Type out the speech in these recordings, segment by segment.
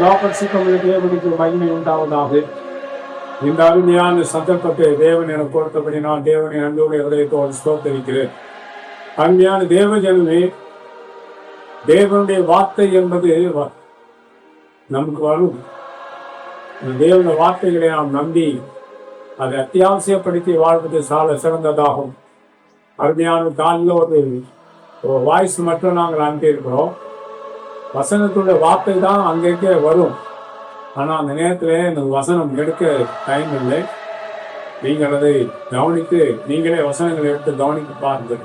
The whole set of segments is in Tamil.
மகாபரிசுத்தமுள்ள தேவனுக்கு மகிமை உண்டாவதாக. இந்த அருமையான சந்தர்ப்பத்தை தேவன் எனக்கு கொடுத்தபடி நான் தேவனை அன்புடைய இதயத்தோடு ஸ்தோத்தரிக்கிறேன். அருமையான தேவ ஜனமே, தேவனுடைய வார்த்தை என்பது நமக்கு வரும். தேவனுடைய வார்த்தைகளை நாம் நம்பி அதை அத்தியாவசியப்படுத்தி வாழ்வது சால சிறந்ததாகும். அருமையான காலில் ஒரு வாய்ஸ் மட்டும் நாங்கள் அனுப்பியிருக்கிறோம். வசனத்துடைய வார்த்தை தான் அங்கங்கே வரும். ஆனால் அந்த நேரத்தில் இந்த வசனம் எடுக்க டைம் இல்லை. நீங்கள் அதை கவனித்து நீங்களே வசனங்களை எடுத்து கவனித்து பாருங்கள்.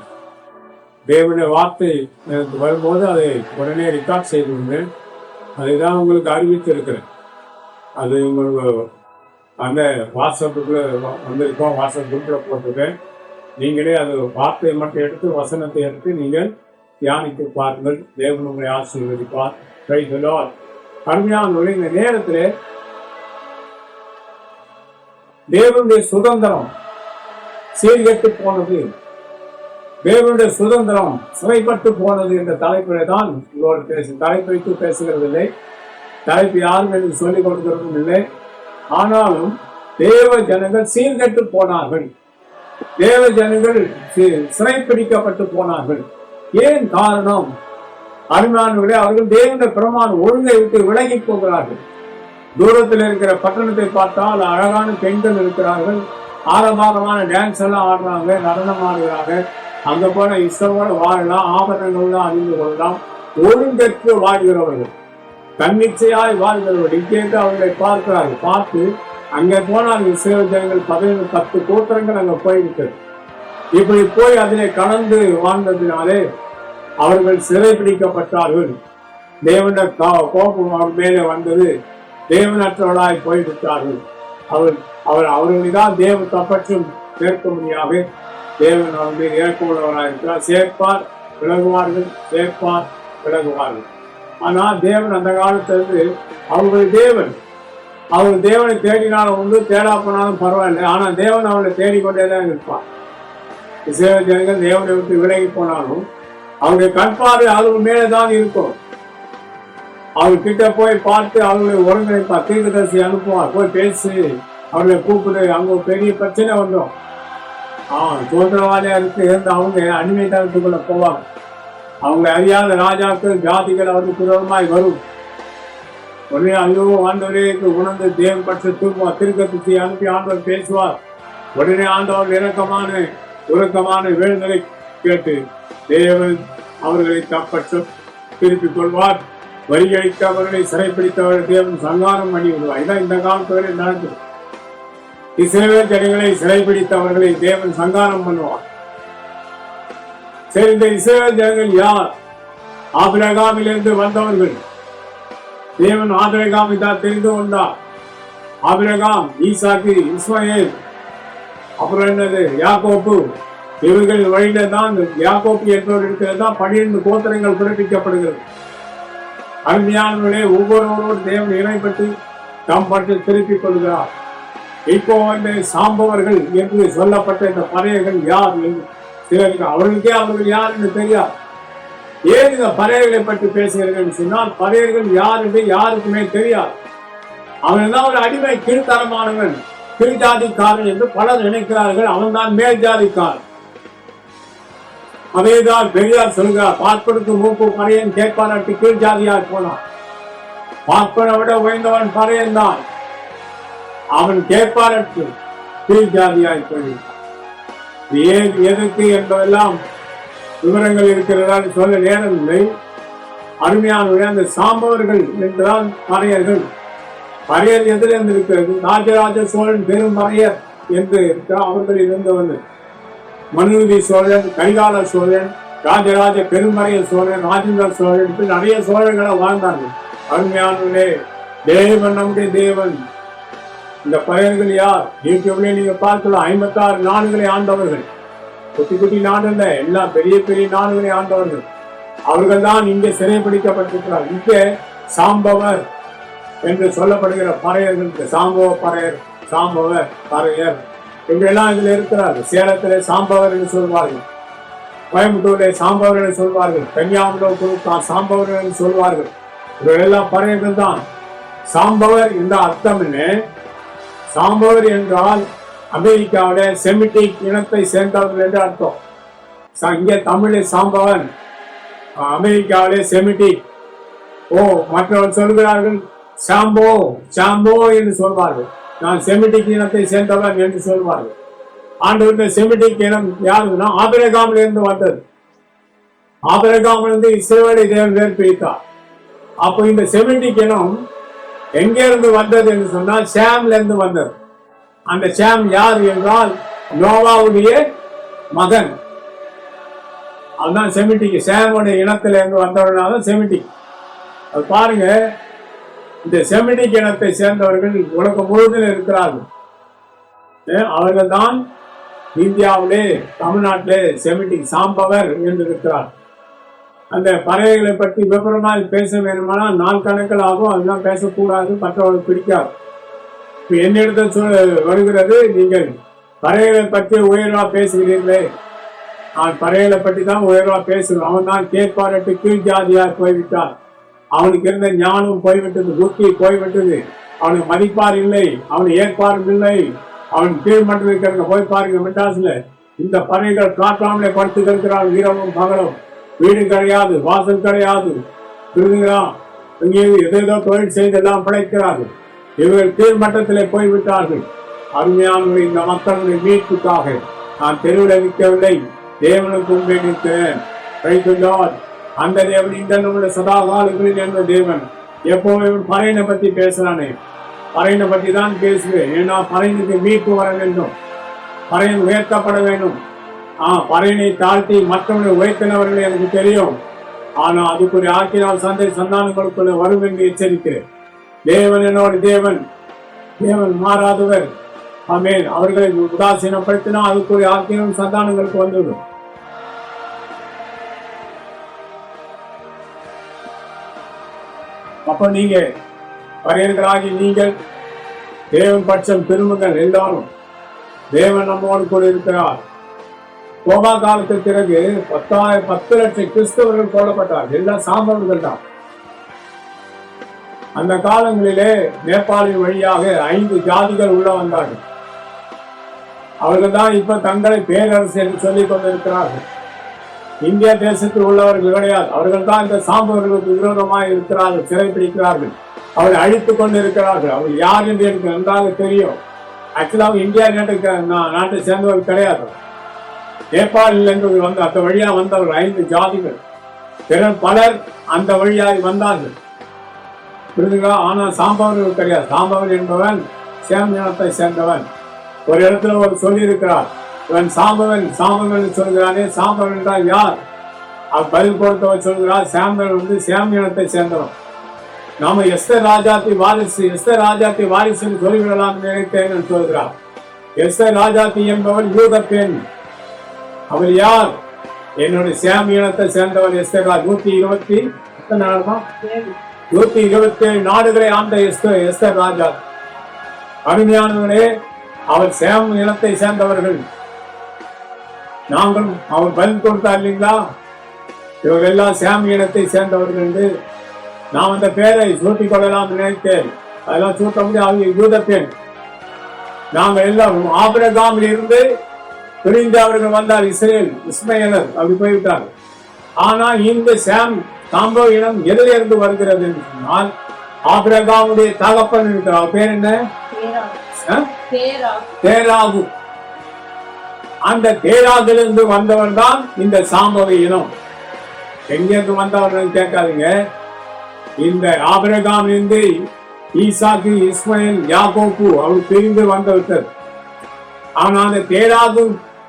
தேவனுடைய வார்த்தை எனக்கு வரும்போது அதை உடனே ரெக்கார்ட் செய்து அதை தான் உங்களுக்கு அறிவித்து இருக்கிறேன். அது உங்களுக்கு அந்த வாட்ஸ்அப்புக்குள்ள வந்திருக்கோம், வாட்ஸ்அப் குரூப்பில் போட்டிருக்கேன். நீங்களே அது வார்த்தையை மட்டும் எடுத்து வசனத்தை எடுத்து நீங்கள் தியானித்து பாருங்கள். தேவன் உங்களை ஆசீர்வதிப்பார். Praise the Lord. அருமையான இந்த நேரத்தில் தேவனுடைய சுதந்திரம் சீர்கெட்டு போனது, தேவனுடைய சுதந்திரம் சிறைப்பட்டு போனது என்ற தலைப்பிலே தான் உங்களோடு தலைப்பு வைத்து பேசுகிறதில்லை. தலைப்பு யாரும் எனக்கு சொல்லிக் கொடுக்கிறதும் இல்லை. ஆனாலும் தேவ ஜனங்கள் சீர்கெட்டு போனார்கள், தேவ ஜனங்கள் சிறைப்பிடிக்கப்பட்டு போனார்கள். ஏன் காரணம்? அருமையானவர்களே, அவர்கள் தேவனுடைய பிரமாணம் ஒழுங்கை விட்டு விலகி போகிறார்கள். தூரத்தில் இருக்கிற பட்டணத்தை பார்த்தால் அழகான பெண்கள் இருக்கிறார்கள், ஆரம்பமான டான்ஸ் எல்லாம் ஆடுறாங்க, நடனம் ஆடுகிறாங்க. அங்க போன இஷ்டவோட வாழலாம், ஆபரணங்கள்லாம் அறிந்து கொள்ளலாம். ஒழுங்கற்று வாழ்கிறவர்கள், தன்னிச்சையாய் வாழ்கிறவர்கள் இங்கேருந்து அவர்களை பார்க்கிறார்கள். பார்த்து அங்கே போனால் இஸ்ரவேல் ஜனங்கள் 10 கோத்திரங்கள் அங்கே போய்விட்டது. இப்படி போய் அதிலே கலந்து வாழ்ந்ததினாலே அவர்கள் சிறைப்பிடிக்கப்பட்டார்கள். தேவனுடைய கோபம் அவர் மேலே வந்தது. தேவனற்றவர்களாய் போய்விட்டார்கள். அவர்களைதான் தேவ தப்பற்றும் சேர்க்க முடியாது. தேவன் அவர் மீது ஏற்கொள்ளவராக இருக்கிறார். சேர்ப்பார் விலகுவார்கள், சேர்ப்பார் விலகுவார்கள். ஆனால் தேவன் அந்த காலத்திலிருந்து அவர்கள் தேவன், அவர் தேவனை தேடினாலும் உண்டு, தேடா போனாலும் பரவாயில்லை. ஆனால் தேவன் அவளை தேடிக்கொண்டேதான் இருப்பார். இஸ்ரவேல் ஜனங்கள் தேவனை விட்டு விலகி போனாலும் அவருடைய கண்பாடு அவங்க மேலேதான் இருக்கும். அவங்க கிட்ட போய் பார்த்து அவர்களை ஒருங்கிணைப்பார், தீர்க்கதரிசி அனுப்புவார், போய் பேசி அவர்களை கூப்பிடு. அங்க பெரிய பிரச்சனை வந்துடும். சுதந்திரவாதியா இருந்து அவங்க அடிமை தளத்துக்குள்ள போவாங்க. அவங்களை அறியாத ராஜாக்கள் ஜாதிகள் அவருக்கு விரோதமாய் வரும். உடனே ஐயோ ஆண்டவரேக்கு உணர்ந்து தேவன் பற்றி திரும்புவார், தீர்க்கதரிசி அனுப்பி ஆண்டவர் பேசுவார். உடனே ஆண்டவர் உறக்கமான வேண்டுதலை கேட்டு தேவன் அவர்களை தப்பற்று திருப்பிக் கொள்வார். வரிகழித்து அவர்களை சிறைப்பிடித்தவர்கள் தேவன் சங்காரம் பண்ணி விடுவார். இதான் இந்த காலத்துல நடக்குது. இஸ்ரவேல் ஜனங்களை சிறைப்பிடித்தவர்களை தேவன் சங்காரம் பண்ணுவார். சரி, இந்த இஸ்ரவேல் ஜனங்கள் யார்? ஆபிரகாமிலிருந்து வந்தவர்கள். தேவன் ஆபிரகாமை தான் தெரிந்து கொண்டார். ஆபிரகாம், ஈசாக்கு, இஸ்மாயேல், அப்புறம் என்னது யாக்கோப்பு. இவர்கள் வழியில தான் யாக்கோப்பு என்பவர் இருக்கிறது தான் 12 கோத்திரங்கள் பிறப்பிக்கப்படுகிறது. அருமையானவர்களே, ஒவ்வொருவரோடு தேவன் இணைப்பட்டு தம் பற்றி திருப்பிக் கொள்கிறார். இப்போ இந்த சாம்பவர்கள் என்று சொல்லப்பட்ட இந்த பறையர்கள் யார் என்று சிலருக்கு அவர்களுக்கே அவர்கள் யார் என்று தெரியாது. ஏன் இந்த பறையர்களை பற்றி பேசுகிறீர்கள் சொன்னால், பறையர்கள் யார் என்று யாருக்குமே தெரியாது. அவன் தான் ஒரு அடிமை, கீழ்த்தரமானவன், கீழ்ஜாதிக்காரன் என்று பலர் நினைக்கிறார்கள். அவன் தான் மேல் ஜாதிக்காரன். அதேதான் பெரியார் சொல்கிறார், பார்ப்பனுக்கு மூப்பு பறையன் கேட்பாராட்டி கீழ் ஜாதியார் போனான். பார்ப்பனை விட உயர்ந்தவன் பறையன் தான், அவன் கேட்பாரட்டு கீழ் ஜாதியாய் போனான். ஏன் எதற்கு என்பதெல்லாம் விவரங்கள் இருக்கிறதா சொல்ல நேரம் இல்லை. அருமையான அந்த சாம்பவர்கள் என்றுதான் பறையர்கள். பறையர் எதிலிருந்து இருக்கிறது? ராஜராஜ சோழன் பெரும் பறையர் என்று இருக்கிறார். அவர்களில் இருந்தவர்கள் மனுநீதி சோழன், கரிகால சோழன், ராஜராஜ பெரும்பறைய சோழன், ராஜேந்திர சோழன், இப்படி நிறைய சோழர்களை வாழ்ந்தார்கள். அருமையானவர்களே, தேவன் நம்முடைய தேவன். இந்த பறையர்கள் யார்? யூடியூப்ல நீங்க பார்க்கலாம். 56 நாடுகளை ஆண்டவர்கள். குட்டி குட்டி நாடு இல்ல, எல்லாம் பெரிய பெரிய நாடுகளை ஆண்டவர்கள். அவர்கள் தான் இங்கே சிறைப்பிடிக்கப்பட்டிருக்கிறார். இங்கே சாம்பவர் என்று சொல்லப்படுகிற பறையர்கள், சாம்பவ பறையர், சாம்பவ பறையர் இப்படியெல்லாம் இதுல இருக்கிறார்கள். சேலத்திலே சாம்பவர் என்று சொல்வார்கள், கோயம்புத்தூரிலே சாம்பவர் என்று சொல்வார்கள், கன்னியாகுமரி சாம்பவர் என்று சொல்வார்கள். இவர்களெல்லாம் பறையர்கள் தான். சாம்பவர் என்ற அர்த்தம் என்ன? சாம்பவர் என்றால் அமெரிக்காவில செமிட்டிக் இனத்தை சேர்ந்தவர்கள் என்று அர்த்தம். இங்கே தமிழில் சாம்பவன், அமெரிக்காவிலே செமிட்டிக். மற்றவர்கள் சொல்கிறார்கள் சாம்போ சாம்போ என்று சொல்வார்கள். நான் செமிட்டிக் இனத்தை சேர்ந்தவன் என்று சொல்வார்கள். ஆண்டவருடைய செமிட்டிக் இனம் யாருன்னா ஆபிரகாமில் இருந்து வந்தது. ஆபிரகாமிலிருந்து இஸ்ரவேலை தேவன் வேறு பிரித்தார். அப்போ இந்த செமிட்டிக் இனம் எங்க இருந்து வந்தது என்று சொன்னால் சாம்ல இருந்து வந்தது. அந்த சாம் யார் என்றால் நோவாவுடைய மகன். அதுதான் செமிட்டிக். சாமுடைய இனத்தில இருந்து வந்தவர்களால செமிட்டிக். அது பாருங்க, இந்த செமிட்டிக் இனத்தை சேர்ந்தவர்கள் உலகம் முழுவதும் இருக்கிறார்கள். அவர்கள் தான் இந்தியாவிலே தமிழ்நாட்டிலே செமிட்டிக் சாம்பவர் என்று இருக்கிறார். அந்த பறவைகளை பற்றி விவரமாக பேச வேணுமானால் நாள் கணக்கில் ஆகும். அதெல்லாம் பேசக்கூடாது, மற்றவர்கள் பிடிக்காது. இப்போ என்னிடத்தில் வருகிறது, நீங்கள் பறவைகளை பற்றி உயர்வா பேசுகிறீர்களே. நான் பறவைகளை பற்றி தான் உயர்வா பேசுகிறேன். அவன் தான் கேட்பாரட்டு கீழ் ஜாதியார் போய்விட்டார். அவனுக்கு இருந்த ஞானம் போய்விட்டது, புத்தி போய்விட்டது. அவனுக்கு மதிப்பார் இல்லை, அவனை ஏற்பாரும் இல்லை. அவன் கீழ்மட்டம் இருக்கிற போய் பாருங்க மெட்ராஸ்ல. இந்த பறவைகள் காட்டாமலே படுத்து கிடக்கிறான் இரவும் பகலும். வீடு கிடையாது, வாசல் கிடையாது, திருந்துகிறான். இங்கேயும் ஏதோ தொழில் செய்தெல்லாம் பிழைக்கிறார்கள். இவர்கள் கீழ்மட்டத்திலே போய்விட்டார்கள். அருமையானவர்கள், இந்த மக்களுடைய மீட்புக்காக நான் தெருவில் நிற்கவில்லை, தேவனுக்கு உண்மை நிற்கிறேன். அந்த தேவன் இந்த நம்முடைய சதா காலங்களில் என்ற தேவன். எப்போவும் பறையனை பத்தி பேசுறானே, பறையனை பத்தி தான் பேசுவேன். ஏன்னா பறையனுக்கு மீட்பு வர வேண்டும், பறையன் உயர்த்தப்பட வேண்டும். பறையனை தாழ்த்தி மற்றவர்களை உயர்த்தினவர்கள் எனக்கு தெரியும். ஆனா அதுக்குரிய ஆக்கினால் சந்தானங்களுக்குள்ள வரும் என்று எச்சரிக்கிறேன். தேவன் என்னோட தேவன், தேவன் மாறாதவர். ஆமென். அவர்களை உதாசீனப்படுத்தினா அதுக்குரிய ஆக்கினம் சந்தானங்களுக்கு வந்துவிடும். அப்ப நீங்க பறையர்களாகி நீங்கள் தேவன் பட்சம் திரும்புங்கள். எல்லாரும் தேவன் நம்மோடு கூட இருக்கிறார். கோபா காலத்துக்கு பிறகு 10 லட்சம் கிறிஸ்தவர்கள் கொல்லப்பட்டார்கள். எல்லாம் சாம்பவர்கள் தான். அந்த காலங்களிலே நேபாளின் வழியாக 5 ஜாதிகள் உள்ள வந்தார்கள். அவர்கள் தான் இப்ப தங்களை பேரரசு என்று சொல்லிக் கொண்டிருக்கிறார்கள். இந்திய தேசத்தில் உள்ளவர்கள் கிடையாது. அவர்கள் தான் இந்த சாம்பவர்களுக்கு விரோதமாக இருக்கிறார்கள், சிறைப்பிடிக்கிறார்கள், அவரை அழித்துக் கொண்டு இருக்கிறார்கள். அவர் யார் என்று எனக்கு நன்றாக தெரியும். ஆக்சுவலாக இந்தியா நாட்டை சேர்ந்தவர்கள் கிடையாது. நேபாளில் என்று வந்து அந்த வழியா வந்தவர்கள் 5 ஜாதிகள். பிறர் பலர் அந்த வழியாக வந்தார்கள். புரிஞ்சுங்களா? ஆனால் சாம்பவர்கள் கிடையாது. சாம்பவர் என்பவன் சேம் இனத்தை சேர்ந்தவன். ஒரு இடத்துல ஒரு சொல்லி இருக்கிறார், இவன் சாம்பவன் சாம்பவன் சொல்கிறானே, சாம்பவன் என்றால் யார்? அவர் பதில் கொடுத்தவர் சொல்கிறார், சாம்பவன் வந்து சேம் இனத்தை சேர்ந்தவன். நாம எஸ்தர் ராஜாத்தி வாரிசு, எஸ்தர் ராஜாத்தி வாரிசுன்னு சொல்லிவிடலாம் நினைத்தேன் சொல்கிறார். எஸ்தர் ராஜாத்தி என்பவன் யூத பெண். அவள் யார்? என்னுடைய சேம் இனத்தை சேர்ந்தவள் எஸ்தர். 127 நாடுகளை ஆண்ட எஸ்தர் ராஜா. அருமையானவர்களே, அவர் சேம் இனத்தை சேர்ந்தவர்கள். நாங்களும் அவர் பதில் கொடுத்தார் இல்லைங்களா, இவர்கள் எல்லாம் சேம் இனத்தை சேர்ந்தவர்கள் என்று. நான் அந்த பேரை சூட்டிக் கொள்ளலாம் நினைத்தேன். அதெல்லாம் சூட்ட முடியாது. யூத பெண். நாங்கள் எல்லாம் ஆபிரகாமில் இருந்து பிரிந்து அவர்கள் வந்தார். இஸ்மயேலர் அப்படி போய்விட்டார்கள். ஆனா இந்த சாம்பவ இனம் எதிலிருந்து வருகிறது என்று சொன்னால் ஆபிரகாமுடைய தகப்பன் இருக்கிறார். பேர் என்ன? தேராகு. அந்த தேராகிலிருந்து வந்தவர் தான் இந்த சாம்பவ இனம். எங்கிருந்து வந்தவர்கள் கேட்காதீங்க. இந்த ஆபிரகாமிலிருந்து ஈசாக்கு, இஸ்மாயில், யாக்கோபு அவர் பிரிந்து வந்தவர்கள். ஆனா அந்த தேராகு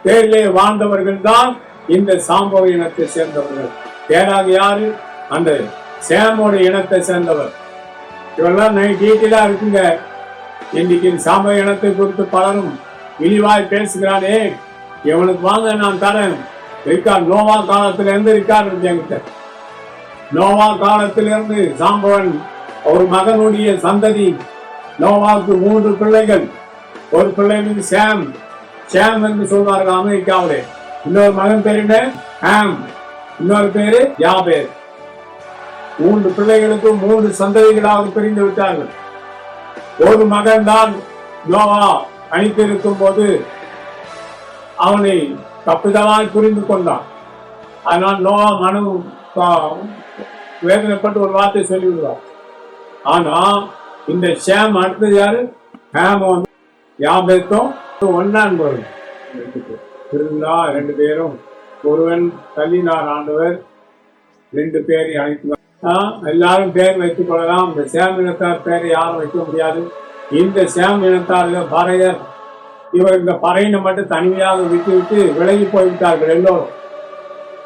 பேரிலே வாழ்ந்தவர்கள் தான் இந்த சாம்பவ இனத்தை சேர்ந்தவர்கள். தேராகு யாரு? அந்த சேமோட இனத்தை சேர்ந்தவர். இவெல்லாம் டீட்டெயிலா இருக்குங்க. இன்னைக்கு சாம்பவ இனத்தை குறித்து பலரும் இழிவாய் பேசுகிறானே, இவனுக்கு வாங்க நான் தரேன். இருக்கார் நோவா காலத்துல இருந்து இருக்கார். என்கிட்ட நோவா காலத்திலிருந்து சாம்பவன் ஒரு மகனுடைய சந்ததி. நோவாவுக்கு 3 பிள்ளைகள். ஒரு பிள்ளை சேம், சேம் என்று சொல்வார்கள் அமெரிக்காவிலே. இன்னொரு மகன் பேர் என்ன? ஹாம். இன்னொரு பேரு யாபேர். 3 பிள்ளைகளுக்கு 3 சந்ததிகளாக பிரிந்து விட்டார்கள். ஒரு மகன் தான் நோவா அணித்திருக்கும் போது அவனை தப்புதலாய் புரிந்து கொண்டான். அதனால் நோவா வேதனைப்பட்டு ஒரு வார்த்தை சொல்லிவிடுவார். ஆனா இந்த ஷேம் அடுத்தது யாரு? ஹேம் யாபேத்தும் ஒன்னான் போதும் இருந்தா 2 பேரும் ஒருவன் தள்ளினார் ஆண்டவர், 2 பேரை அழைத்து எல்லாரும் பேர் வைத்துக் கொள்ளலாம். இந்த சேம் இனத்தார் பேரை யாரும் வைக்க முடியாது. இந்த சேம் இனத்தார்கள் பறையர், இவர் இந்த பறையினை மட்டும் தனிமையாக விட்டு விலகி போய்விட்டார்கள். எல்லோரும்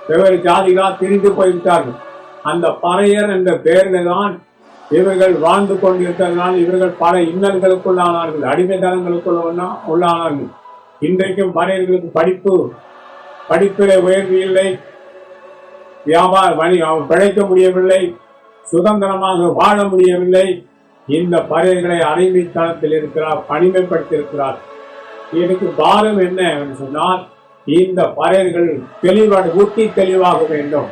வெவ்வேறு ஜாதிகளாக பிரிந்து போய்விட்டார்கள். அந்த பறையர் என்ற பெயரில் தான் இவர்கள் வாழ்ந்து கொண்டிருக்கிறதுனால இவர்கள் பல இன்னல்களுக்குள்ளானார்கள், அடிமைத்தனங்களுக்குள்ள உள்ளானார்கள். இன்றைக்கும் பறையர்களுக்கு படிப்பிலே உயர்வு இல்லை, வியாபாரம் பிழைக்க முடியவில்லை, சுதந்திரமாக வாழ முடியவில்லை. இந்த பறையர்களை அடிமைத்தனத்தில் இருக்கிறார், பணிமைப்படுத்தியிருக்கிறார். எனக்கு பாரம் என்ன என்று சொன்னால், இந்த பறையர்கள் ஊட்டி தெளிவாக வேண்டும்.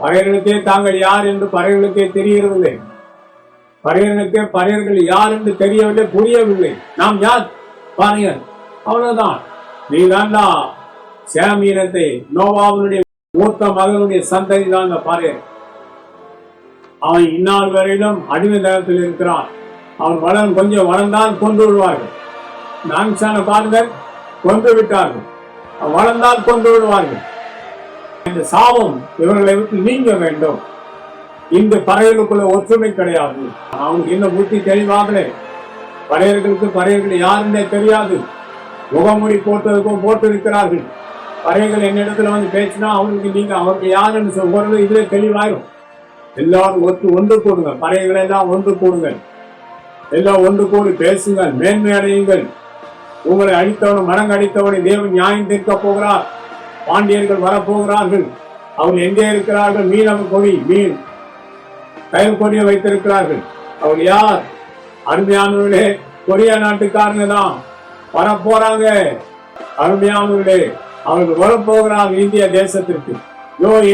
பறையர்களுக்கே தாங்கள் யார் என்று பறையர்களுக்கே தெரியவில்லை. பறையர்கள் யார் என்று தெரியவில்லை, புரியவில்லை. நாம் யார்? பறையர், அவ்வளவுதான். நீ தான்டா சேம் இனத்தை, நோவாவுடைய மூத்த மகனுடைய சந்ததி தான் அந்த பறையர். அவன் இந்நாள் வரையிலும் அடிமை தளத்தில் இருக்கிறான். அவன் கொஞ்சம் வளர்ந்தால் கொண்டு விடுவார்கள். நான்சான பாருங்கள், கொண்டு விட்டார்கள். வளர்ந்தால் கொண்டு விடுவார்கள். இந்த சாபம் இவர்களை விட்டு நீங்க வேண்டும். இந்த பறையர்களுக்குள்ள ஒற்றுமை கிடையாது. அவனுக்கு இன்னும் புத்தி தெளிவாகலே. பறையர்கள் யாருன்னே தெரியாது. முகமூடி போட்டு இருக்கிறார்கள். பறையர்கள் என்னிடத்துல வந்து பேசினா அவருக்கு யாருன்னு சொல்றது இதுல தெளிவாயிரும். எல்லாரும் ஒன்று கூடுங்க. பறையர்கள் எல்லாம் ஒன்று கூடுங்கள். எல்லாம் ஒன்று கூடி பேசுங்கள், மேன்மை அடையுங்கள். உங்களை அடித்தவனும் மரங்க அடித்தவனை தேவன் நியாயம் தீர்க்க போகிறார். பாண்டியர்கள் வரப்போகிறார்கள். அவர்கள் எங்கே இருக்கிறார்கள்? மீன் கயிறு கொடியை வைத்திருக்கிறார்கள். அவர் யார்? அருமையானவர்களே, கொரியா நாட்டுக்காரங்க தான் வரப்போறாங்க. அருமையானவர்களே, அவர்கள் வரப்போகிறார்கள் இந்திய தேசத்திற்கு.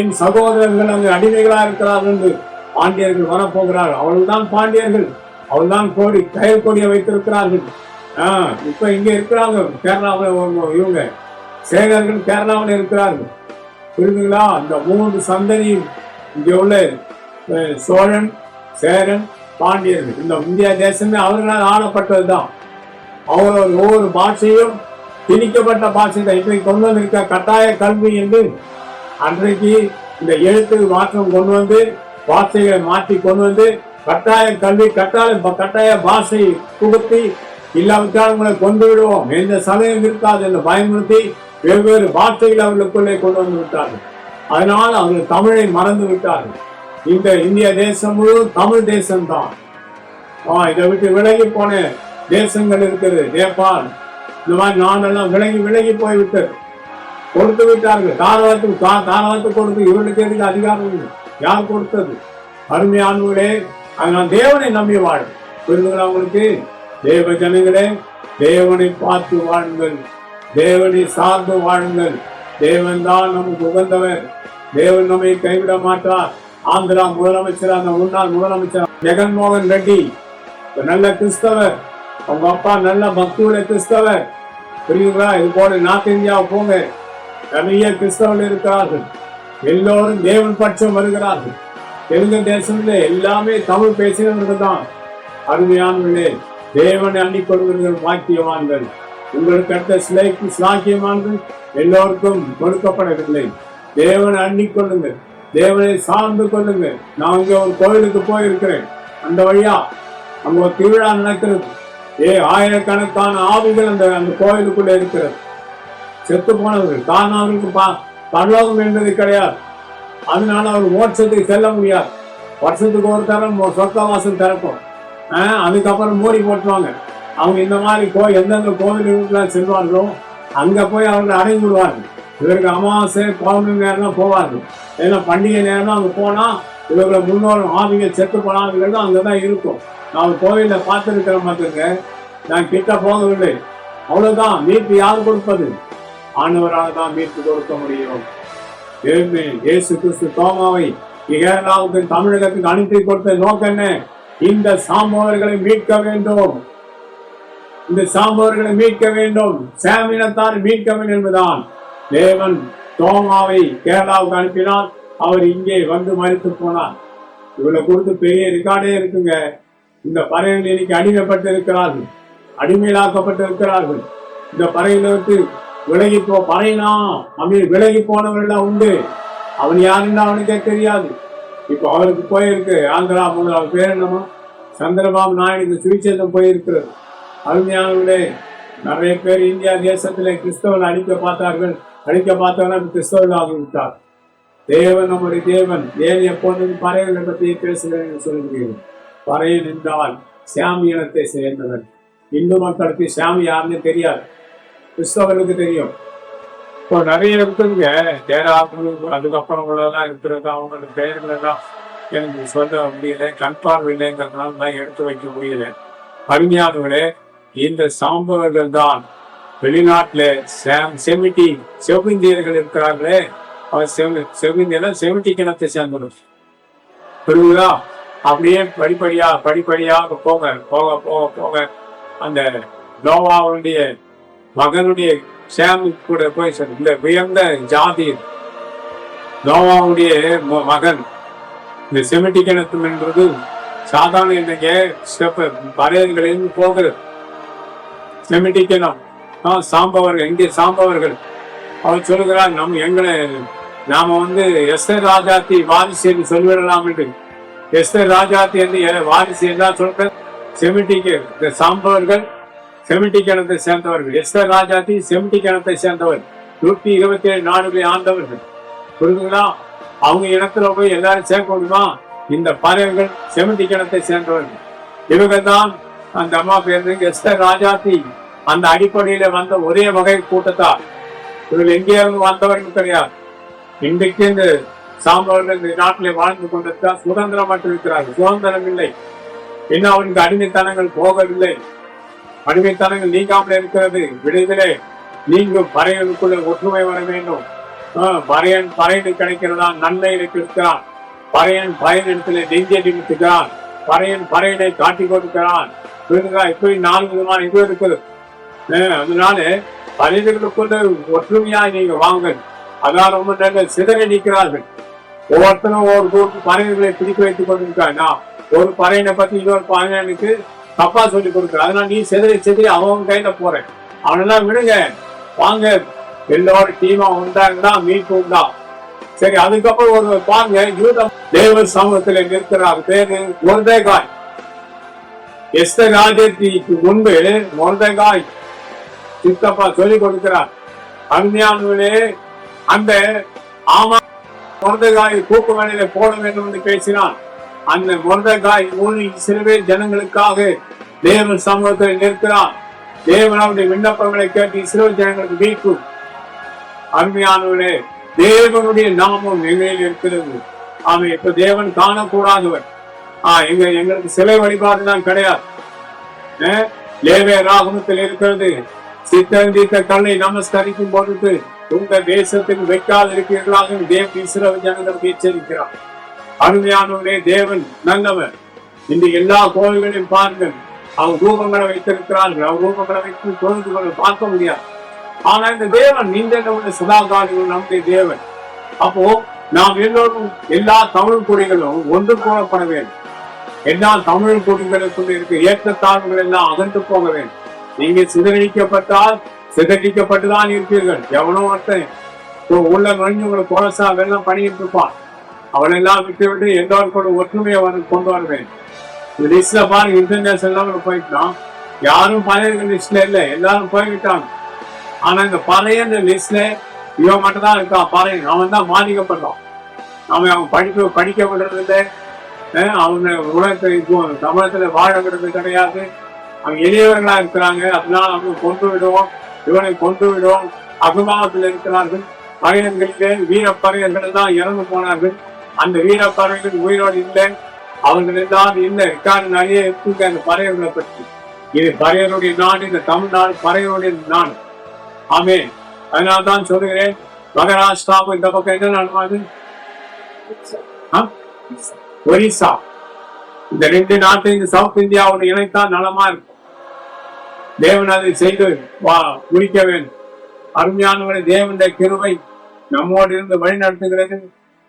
என் சகோதரர்கள் அங்கு அடிமைகளா இருக்கிறார்கள் என்று பாண்டியர்கள் வரப்போகிறார்கள். அவர்கள் தான் பாண்டியர்கள். அவர்கள் தான் கயிறு கொடியை வைத்திருக்கிறார்கள். இப்ப இங்க இருக்கிறாங்க கேரளாவில். இவங்க சேகர்கள் கேரளாவில் இருக்கிறார்கள். புரியுதுங்களா? அந்த 3 சந்ததியும் இங்க உள்ள சோழன், சேரன், பாண்டியர்கள், இந்த இந்திய தேசமே அவர்களால் ஆளப்பட்டதுதான். அவர்கள் ஒவ்வொரு பாஷையும் திணிக்கப்பட்ட பாஷை தான். இப்ப கொண்டு வந்திருக்க கட்டாய கல்வி என்று அன்றைக்கு இந்த எழுத்துக்கு மாற்றம் கொண்டு வந்து பாஷைகளை மாற்றி கொண்டு வந்து கட்டாய கல்வி, கட்டாய பாஷை புகுத்தி இல்லாவிட்டால் உங்களை கொண்டு விடுவோம், எந்த சமயம் இருக்காது என்று பயமுறுத்தி வெவ்வேறு பாஷைகள் அவர்களுக்குள்ளே கொண்டு வந்து விட்டார்கள். அதனால் அவர்கள் தமிழை மறந்து விட்டார்கள். இந்த இந்திய தேசம் முழுவதும் தமிழ் தேசம்தான். இதை விட்டு விலகி போன தேசங்கள் இருக்குது. நேபாள், இந்த மாதிரி நாடெல்லாம் விலகி போய்விட்டது. கொடுத்து விட்டார்கள். தாராளத்துக்கு கொடுத்து இவர்களுக்கு எதுக்கு அதிகாரம் இல்லை? யார் கொடுத்தது? அருமையானவர்களே, அதனால் தேவனை நம்பி வாழும். புரிந்துங்களா உங்களுக்கு? தேவ ஜனங்களே, தேவனை பார்த்து வாழுங்கள், தேவனை சார்ந்து வாழுங்கள். தேவன் தான் நமக்கு உகந்தவர். தேவன் நம்மை கைவிட மாட்டார். ஆந்திரா முதலமைச்சர், அந்த முன்னாள் முதலமைச்சர் ஜெகன்மோகன் ரெட்டி நல்ல கிறிஸ்தவர். அவங்க அப்பா நல்ல பக்தியுடைய கிறிஸ்தவர். புரியுங்களா? இது போல நார்த் இந்தியாவை போங்க, நிறைய கிறிஸ்தவர்கள் இருக்கிறார்கள். எல்லோரும் தேவன் பட்சம் வருகிறார்கள். தெலுங்கு தேசத்துல எல்லாமே தமிழ் பேசினவர்கள் தான். அருமையானவர்களே, தேவனை அள்ளிக் கொள்கிறவர்கள் வாக்கியவான்கள். உங்களுக்கு அடுத்த சிலாக்கியமானது எல்லோருக்கும் கொடுக்கப்படவில்லை. தேவனை அள்ளிக் கொள்ளுங்கள், தேவனை சார்ந்து கொள்ளுங்கள். நான் இங்க ஒரு கோயிலுக்கு போயிருக்கிறேன். அந்த வழியா அங்க ஒரு திருவிழா நடக்கிறது. ஆயிரக்கணக்கான ஆவிகள் அந்த கோயிலுக்குள்ள இருக்கிறது. செத்து போனவர்கள் காரணவர்களுக்கு பரலோகம் என்பது கிடையாது. அதனால அவர் மோட்சத்துக்கு செல்ல முடியாது. வருஷத்துக்கு ஒரு தரம் சொர்க்கவாசல் திறக்கும். அதுக்கப்புறம் மூடி போட்டுருவாங்க. அவங்க இந்த மாதிரி எந்தெந்த கோவிலுக்குலாம் செல்வார்களோ அங்க போய் அவர்கள் அடைந்து விடுவார்கள். இவருக்கு அமாவாசை பௌர்ணமி நேரம் போவார்கள். ஏன்னா பண்டிகை நேரம் அங்கே போனா இவர்களை முன்னோர் ஆவிகள் செத்து போன ஆவிகள் தான் அங்கதான் இருக்கும். நான் கோவில பார்த்திருக்கிற மாத்திருங்க, நான் கிட்ட போகவில்லை. அவ்வளவுதான். மீட்பு யார் கொடுப்பது? ஆண்டவராக தான் மீட்பு கொடுக்க முடியும். இயேசு கிறிஸ்து தோமாவை கேரளாவுக்கு தமிழகத்துக்கு அனுப்பி கொடுத்த நோக்கம் என்ன? இந்த சாம்பவர்களை மீட்க வேண்டும், இந்த சாம்பவர்களை மீட்க வேண்டும், சாமியினத்தால் மீட்க வேண்டும் என்பதுதான் தேவன் தோமாவை கேரளாவுக்கு அனுப்பினால். அவர் இங்கே வந்து மறித்து போனார். இவளை குறித்து பெரிய ரெக்கார்டே இருக்குங்க. இந்த பறைகள் இன்னைக்கு அடிமைப்பட்டு இருக்கிறார்கள், அடிமையிலாக்கப்பட்டு இருக்கிறார்கள். இந்த பறையிலிருந்து விலகி பறையினா அப்படின்னு விலகி போனவர்கள் உண்டு. அவன் யாருன்னு அவனுக்கே தெரியாது. இப்போ அவருக்கு போயிருக்கு ஆந்திரா, அவர் பேர் என்னமோ சந்திரபாபு நாயுடு சுவிச்சேதம் போயிருக்கிறது. அருமையானவர்களே, நிறைய பேர் இந்தியா தேசத்திலே கிறிஸ்தவர்கள் அழிக்க பார்த்தவர்கள் கிறிஸ்தவர்கள் ஆகிவிட்டார். தேவன் நம்முடைய தேவன். ஏன் எப்போதும் பறைகளை பற்றி பேசுகிறேன் என்று சொல்கிறேன். பறையன் என்றால் சாமி இனத்தை சேர்ந்தவன். இந்து மக்களுக்கு சாமி யாருன்னு தெரியாது, கிறிஸ்தவர்களுக்கு தெரியும். இப்போ நிறைய இருக்குங்க ஜெயராகு, அதுக்கப்புறம் எல்லாம் இருக்கிறது. அவங்களோட பெயர்கள் எல்லாம் எனக்கு சொல்ல முடியல, கண்பார்வை இல்லைங்கிறதுனால தான் எடுத்து வைக்க முடியல. அருமையானவர்களே, இந்த சாம்பவர்கள் தான் வெளிநாட்டுல செவிந்தியர்கள் இருக்கிறார்களே, அவர் செவிந்தியெல்லாம் இனத்தை சேர்ந்தவர். புரியுதா? அப்படியே படிப்படியாக போக போக போக போக அந்த நோவாவுடைய மகனுடைய சாமி கூட போய் இந்த உயர்ந்த ஜாதி நோவாவுடைய மகன். இந்த செமிட்டிக் இனத்தம் என்பது சாதாரண இன்னைக்கு பறையர்களில் போகிறது. செமிட்டிக் இனம் சாம்பவர்கள், எங்கே சாம்பவர்கள். அவர் சொல்லுகிறார், நாம எஸ்தர் ராஜாத்தி வாரிசு என்று சொல்லிவிடலாம் என்று. எஸ்தர் ராஜாத்தி என்று வாரிசு என்றால் சொல்ற செமிட்டிக் சாம்பவர்கள் செமிட்டிக் இனத்தை சேர்ந்தவர்கள். எஸ்தர் ராஜாத்தி செமிட்டிக் இனத்தை சேர்ந்தவர். 127 நாடுகளை ஆண்டவர்கள். புரிஞ்சுங்களா? அவங்க இனத்துல போய் எல்லாரும் சேர்க்க முடியுமா? இந்த பறவைகள் செமிட்டிக் இனத்தை சேர்ந்தவர்கள். இவங்க தான் அந்த அம்மா பேரு எஸ்தர் ராஜாத்தி. அந்த அடிப்படையில வந்த ஒரே வகை கூட்டத்தார். இவர்கள் எங்கேயாவது வந்தவர்கள் கிடையாது. இன்றைக்கு இந்த சாம்பவர்கள் இந்த நாட்டிலே வாழ்ந்து கொண்டிருக்கிறார். சுதந்திரம் மட்டும் இருக்கிறார்கள், சுதந்திரம் இல்லை. இன்னும் அவனுக்கு அடிமைத்தனங்கள் போகவில்லை. அடிமைத்தனங்கள் நீங்காமல் இருக்கிறது. விடுதலை நீங்கும். பறையனுக்குள்ள ஒற்றுமை வர வேண்டும். பறையனு கிடைக்கிறதா நன்மை இருக்கிறான். பறையனிடத்துல நெஞ்சை நிமித்துக்கிறான். பறையனை காட்டி கொடுக்கிறான். இப்படி 4 விதமான இது இருக்குது. அதனால பறையர்களுக்குள்ள ஒற்றுமையா நீங்க வாங்க. அதான் ரொம்ப நல்ல சிதறி நிற்கிறார்கள். ஒவ்வொருத்தரும் ஒவ்வொரு கூட்டு பறையர்களை பிடிக்க வைத்துக் கொண்டிருக்காங்க. ஒரு பறையனை பத்தி இன்னொரு பறையனுக்கு தப்பா சொல்லி கொடுக்குற. அதனால நீ செதறி அவங்க கையில போறேன். அவனெல்லாம் விடுங்க, வாங்க எல்லோரும் டீமா உண்டாங்கன்னா மீட்பு உண்டா. சரி, அதுக்கப்புறம் ஒரு பாருங்க, யூதம் தேவ சமூகத்தில் நிற்கிறார். பேரு மொர்தெகாய். எஸ்தர் ராஜாத்திக்கு முன்பு மொர்தெகாய் சித்தப்பா சொல்லிக் கொடுக்கிறார். அருமையானவர்களே, அந்த மொர்தெகாய் தூக்கு வேலையில போட வேண்டும் என்று பேசினான். அந்த மொர்தெகாய் இஸ்ரவேல் ஜனங்களுக்காக தேவ சமூகத்தில் நிற்கிறான். தேவனுடைய விண்ணப்பங்களை கேட்டு இஸ்ரவேல் ஜனங்களுக்கு மீட்பு. அருமையானவர்களே, தேவனுடைய நாமம் எங்களில் இருக்கிறது. அவன் இப்ப தேவன் காணக்கூடாதவர். எங்களுக்கு சிலை வழிபாடு தான் கிடையாது. லேவிய ராகமத்தில் இருக்கிறது, சித்தந்தித்த கல்லை நமஸ்கரிக்கும் பொழுது உங்க தேசத்துக்கு வைக்காது இருக்கிறீர்களாக தேவன் இஸ்ரவேல் ஜனங்களுக்கு எச்சரிக்கிறார். அருமையானவரே, தேவன் நல்லவர். இந்த எல்லா கோவில்களையும் பாருங்கள், அவர் ரூபங்களை வைத்திருக்கிறார்கள். அவர் ரூபங்களை வைத்து தொழுதுகளை பார்க்க முடியாது. ஆனா இந்த தேவன் நீண்ட சதாகாலிகள் நம்முடைய தேவன். அப்போ நாம் எல்லோரும் எல்லா தமிழ் குடிகளும் ஒன்று கூடப்பட வேண்டும். எல்லா தமிழ் குடிகளுக்குள்ள இருக்க ஏற்றத்தாழ்வுகள் எல்லாம் அகன்று போக வேண்டும். நீங்க சிதறடிக்கப்பட்டால் சிதறடிக்கப்பட்டுதான் இருப்பீர்கள். எவனோ ஒருத்தன் உள்ள நுழைஞ்சு உங்களை கோலசா வெள்ளம் பண்ணிட்டு இருப்பான். அவளெல்லாம் விட்டு எல்லோருக்கும் ஒற்றுமையை கொண்டு வர வேண்டும். இந்த லிஸ்ட்ல பாருங்க, இன்டர்நேஷனல் போயிட்டான். யாரும் பழையர்கள் லிஸ்ட்ல இல்லை, எல்லாரும் போய்விட்டாங்க. ஆனா இந்த பழைய லிஸ்ட்ல இவன் மட்டும் தான் இருக்கான். பழைய அவன் தான் பாதிக்கப்படுறான். அவன் படிக்க விடுறது இல்லை. அவங்க உலகத்தை தமிழத்துல வாழ விடுறது கிடையாது. அவங்க எளியவர்களா இருக்கிறாங்க. அதனால அவங்க கொண்டு விடுவோம், இவனை கொண்டு விடுவோம். அபிமானத்தில் இருக்கிறார்கள். பறையன்களிலே வீரப்பறையர்கள் தான் இறந்து போனார்கள். அந்த வீரப்பறைகள் உயிரோடு இல்லை. அவர்கள் எல்லாம் இல்லை. நிறைய இருக்குங்க அந்த பறையர்களை பற்றி. இது பறையருடைய நாடு. இந்த தமிழ்நாடு பறையருடைய நாடு. ஆமே. அதனால்தான் சொல்லுகிறேன், மகாராஷ்டிராவும் இந்த பக்கம் என்ன நடமாது, ஒரிசா இந்த 2 நாட்டையும் சவுத் இந்தியாவோட இணைத்தால் நலமா இருக்கும். தேவன் அதை செய்து முடிக்க வேண்டும். அருமையானவரை தேவனுடைய கிருபை நம்மோடு இருந்து வழி நடத்துகிறது.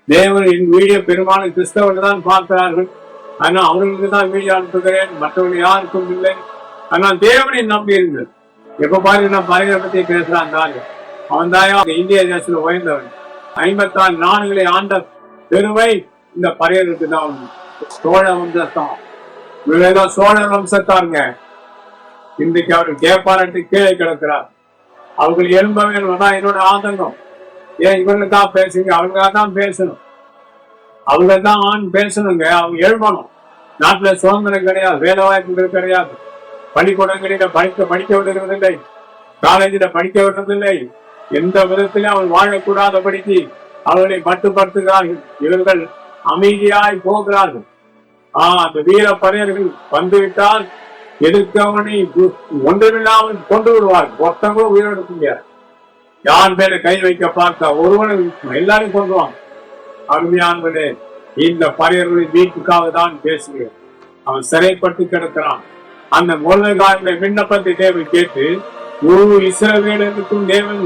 தேவன் என் வீடியோ பெரும்பாலும் கிறிஸ்தவர்கள் தான் பார்க்கிறார்கள். ஆனால் அவர்களுக்கு தான் வீடியோ அனுப்புகிறேன், மற்றவர்கள் யாருக்கும் இல்லை. ஆனால் தேவனை நம்பி இருங்கள். எப்ப பாருங்க நான் பறைகளை பத்தி பேசுறான் தாங்க. அவன் தாயா இந்திய தேசத்துல உயர்ந்தவன். 56 நாடுகளை ஆண்ட பெருமை இந்த பறையருக்கு தான். சோழ வம்சத்தான், சோழ வம்சத்தாருங்க. இன்றைக்கு அவர்கள் கேட்பாரட்டு கீழே கிடக்கிறார். அவர்கள் எழும்ப வேணும் தான் என்னோட ஆதங்கம். ஏன் இவர்களுக்காக பேசுங்க? அவங்களுக்காக தான் பேசணும். அவங்க தான் ஆண் பேசணுங்க. அவங்க எழும்பணும். நாட்டுல சுதந்திரம் கிடையாது, வேலை வாய்ப்புகள் கிடையாது, பள்ளிக்கூடங்களில படிக்க விடுறதில்லை, காலேஜில படிக்க விடுறதில்லை. எந்த விதத்திலும் அவள் வாழக்கூடாதபடிக்கு அவர்களை மட்டுப்படுத்துகிறார்கள். இவர்கள் அமைதியாய் போகிறார்கள். அந்த வீர பறையர்கள் வந்துவிட்டால் எதிர்க்கவனை ஒன்றுமில்லாமல் கொண்டு விடுவார்கள். ஒருத்தவங்களும் உயிரிழக்க முடியாது. யார் மேல கை வைக்க பார்த்தா ஒருவனை எல்லாரும் கொண்டுவாங்க. அருமையானவர்களே, இந்த பறையர்களின் வீட்டுக்காக தான் பேசுகிறேன். அவன் சிறைப்பட்டு கிடக்கிறான். அந்த மொர்தெகாயுடைய விண்ணப்பத்தை தேவன் கேட்டு முழு இஸ்ரவேலுக்கும் தேவன்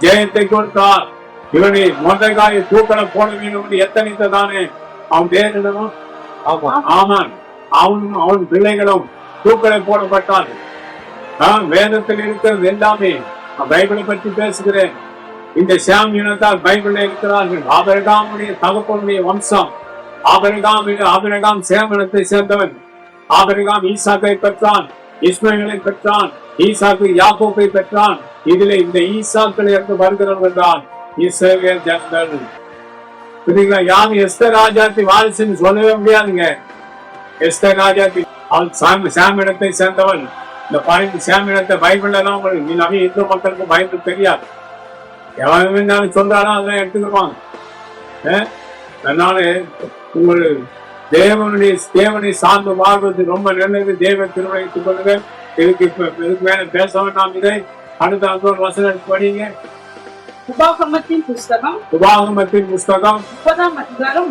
ஜெயத்தை கொடுத்தார். இவனை மொர்தெகாயை தூக்கல போட வேண்டும் எத்தனைத்ததானே அவன் தேவனும் ஆமான் அவனும் அவன் பிள்ளைகளும் தூக்கலை போடப்பட்டார்கள். வேதத்தில் இருக்கிறது எல்லாமே. பைபிளை பற்றி பேசுகிறேன். இந்த சாம் இனத்தால் பைபிள்ல இருக்கிறார்கள். ஆபிரகாமுடைய தகப்பனுடைய வம்சம். ஆபிரகாம் சேம் இனத்தை சேர்ந்தவன். ஆபிரகாம் ஈசாக்கை பெற்றான், இஸ்மாயிலை பெற்றான், ஈசாக்கு யாக்கோபை பெற்றான். இதில் இந்த ஈசாக்கள் இருந்து வருகிறவர்கள் தான் இஸ்ரவேல் ஜனங்கள். யாரும் எஸ்தர் ராஜாத்தி வாரிசுன்னு சொல்லவே முடியாதுங்க. எஸ்தர் ராஜாத்தி சாம் இனத்தை சேர்ந்தவன். இந்த பாருங்க, சாம் இனத்தை பைபிள்ல எல்லாம் இந்து மக்களுக்கு பயந்து தெரியாது. எவன் சொல்றாலும் அதெல்லாம் எடுத்துக்குவாங்க. அதனால உங்கள் தேவனை சார்ந்து வாழ்வது ரொம்ப நல்லது. தேவ திருமணத்துக் கொள்ளுங்க. இதுக்கு மேல பேச வேண்டாம். இதை அடுத்த வசனம் படிங்க. உபாகமத்தின் புஸ்தகம் 30ஆம் அதிகாரம்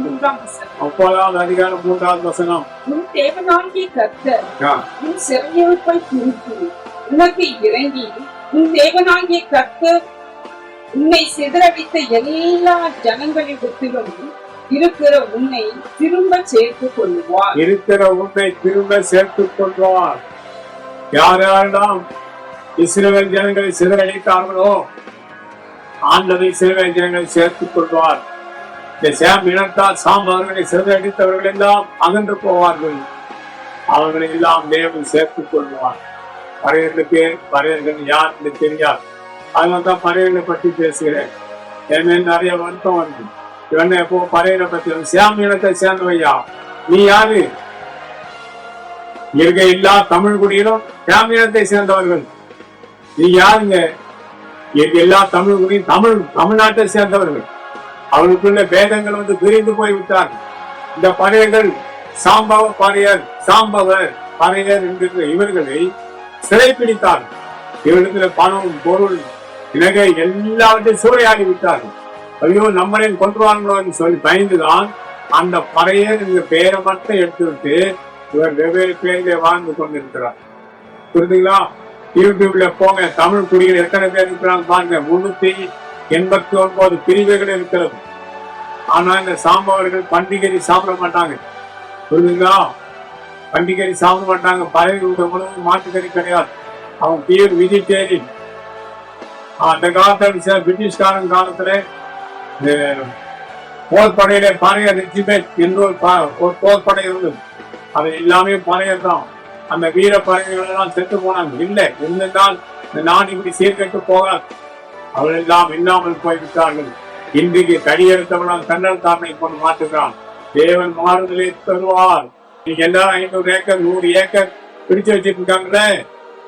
3ஆம் வசனம். உன் தேவனாகிய கர்த்தர் உன் சிறையிருப்பை குறித்து உனக்கு இறங்கி, உன் தேவனாகிய கர்த்தர் உன்னை சிதறடித்த எல்லா ஜனங்களிடத்திலும் இருக்கிற உன்னை திரும்ப சேர்த்துக் கொள்வார். யாரெல்லாம் இஸ்ரவேல் ஜனங்களை சிதறடித்தார்களோ ஆண்டவர் இஸ்ரவேல் ஜனங்களை சேர்த்துக் கொள்வார். இந்த சேம் இனத்தால் அவர்களை சிதறடித்தவர்கள் எல்லாம் அகன்று போவார்கள். அவர்களை எல்லாம் தேவன் சேர்த்துக் கொள்வார். பறையர்கள் யார் என்று தெரியாது. அதனால்தான் பறையர்களை பற்றி பேசுகிறேன். என் மேல் நிறைய வருத்தம் வந்து இவனை எப்போ பறையரை பற்றி சேம் இனத்தை சேர்ந்தவையா நீ யாரு? இருக்க எல்லா தமிழ் குடியிலும் சேம் இனத்தை சேர்ந்தவர்கள். நீ யாருங்க? எல்லா தமிழ் குடியும் தமிழ்நாட்டை சேர்ந்தவர்கள். அவர்களுக்குள்ள பேதங்கள் வந்து பிரிந்து போய்விட்டார்கள். இந்த பறையர்கள் சாம்பவர் பறையர் என்கிற இவர்களை சிறைப்பிடித்தார்கள். இவர்களுக்கு பணம், பொருள், இலகை எல்லாவற்றையும் சூறையாடி விட்டார்கள். ஐயோ நம்மளையும் கொன்றுவாங்களோ என்று சொல்லி பயந்துதான் அந்த பறையர் இந்த பெயரை மட்டும் எடுத்துவிட்டு இவர் வெவ்வேறு பேரிலே வாழ்ந்து கொண்டிருக்கிறார். புரியுதுங்களா? யூடியூப்ல போங்க, தமிழ் குடிகள் எத்தனை பேர் இருக்கிறாங்க பாருங்க. 389 பிரிவுகள் இருக்கிறது. ஆனா இந்த சாம்பவர்கள் பண்டிகை சாப்பிட மாட்டாங்க. புரியுதுங்களா? பண்டிகை சாப்பிட மாட்டாங்க. பறவைகளுடைய உணவு மாட்டுக்கறி கிடையாது. அவன் பியூர் வெஜிடேரியன். அந்த காலத்துல பிரிட்டிஷ்காரன் காலத்துல போர்படையில பறையர் ரெஜிமெண்ட் என்று ஒரு போர்படை இருந்தது. அது எல்லாமே பறையர் தான். அந்த வீர பறவைகள் எல்லாம் செத்து போனாங்க. இல்லை இருந்தால் இந்த நாடு இப்படி சீர்கட்டு போகாது. அவர்கள் எல்லாம் இல்லாமல் போய்விட்டார்கள். இன்றைக்கு கடியெடுத்தவனால் கண்ணல் தாரணை கொண்டு மாற்றுகிறான். தேவன் மாறுதலை தருவார். நீங்க எல்லாரும் 500 ஏக்கர் 100 ஏக்கர் பிடிச்சு வச்சிட்டு இருக்காங்களே,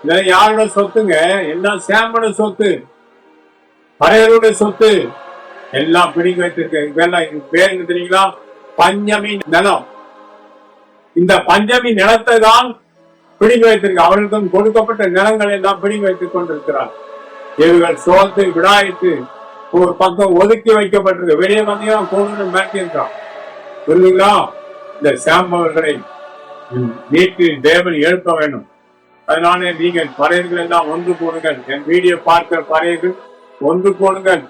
இதெல்லாம் யாரோட சொத்துங்க? எல்லாம் சேமோட சொத்து, பறையருடைய சொத்து. எல்லாம் பிடிக்க வைத்திருக்க. இதெல்லாம் பேருங்க தெரியுங்களா? பஞ்சமி நிலம். இந்த பஞ்சமி நிலத்தை தான் பிடிக்க வைத்திருக்க. அவர்களுக்கும் கொடுக்கப்பட்ட நிலங்களை எல்லாம் பிடிக்க வைத்துக் கொண்டிருக்கிறார். இவர்கள் சோர்த்து விடாயிட்டு ஒரு பக்கம் ஒதுக்கி வைக்கப்பட்டிருக்கு. வெளியே வந்தீங்கன்னா கொண்டு மிரட்டியிருக்கான். புரியுதுங்களா? இந்த சாம்பவர்களை வீட்டில் தேவன் எழுப்ப வேண்டும். அதனால நீங்கள் பறையர்கள் எல்லாம் ஒன்று கூடுங்கள். என் வீடியோ பார்க்கிற பறையர்கள் ஒன்று கூடுங்கள்.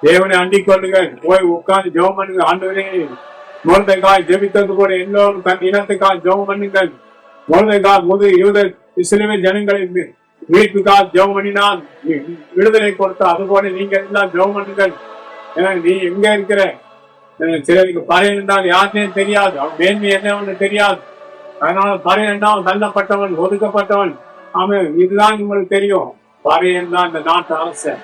தேவனை அண்டிக் கொள்ளுங்கள். போய் உட்கார்ந்து ஜெபம் பண்ணுங்க. ஆண்டவரே, மொர்தெகாய் ஜெபித்தது போல எல்லோரும் தன் இனத்துக்காக ஜெபம் பண்ணுங்கள். மொர்தெகாய் யூத இஸ்ரவேல் ஜனங்களை மீட்புக்காக ஜெபம் பண்ணினால் விடுதலை கொடுத்தா, அதுபோல நீங்க எல்லாம் ஜெபம் பண்ணுங்கள். ஏன்னா நீ எங்க இருக்கிற, சிலருக்கு பறை என்றால் யாருன்னே தெரியாது, அவன் மேன்மை என்னவன்னு தெரியாது. அதனால பறை என்றால் தள்ளப்பட்டவன், ஒதுக்கப்பட்டவன். அவன் இதுதான் உங்களுக்கு தெரியும். பறை என்றால் இந்த நாட்டு அரசன்.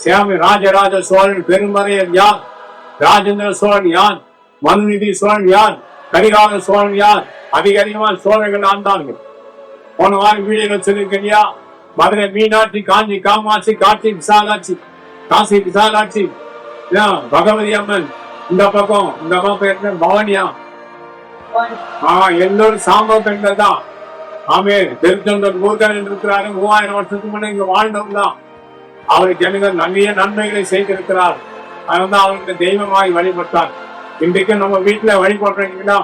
சியாமி ராஜராஜ சோழன் பெருமறையன் யார்? ராஜேந்திர சோழன் யார்? மனுநீதி சோழன் யார்? கரிகால சோழன் யார்? அதிகமான சோழர்கள் ஆண்டார்கள். போன வாரம் வீடியோ சொல்லியிருக்கியா? மதுரை மீனாட்சி, காஞ்சி காமாட்சி, காட்சி விசாலாட்சி, காசி விசாலாட்சி, பகவதி அம்மன். இந்த பக்கம் பேர் பவானியா. எல்லோரும் சாம்பவ பெண்கள் தான். ஆமே, திருச்செந்தூர் முருகன் இருக்கிறாரு. 3000 வருஷத்துக்கு முன்னே இங்க வாழ்ந்தவங்க தான். அவருக்கு ஜனங்கள் நிறைய நன்மைகளை செய்திருக்கிறார். அதனால அவருக்கு தெய்வமாய் வழிபட்டார். இன்றைக்கு நம்ம வீட்டுல வழிபடுறீங்கன்னா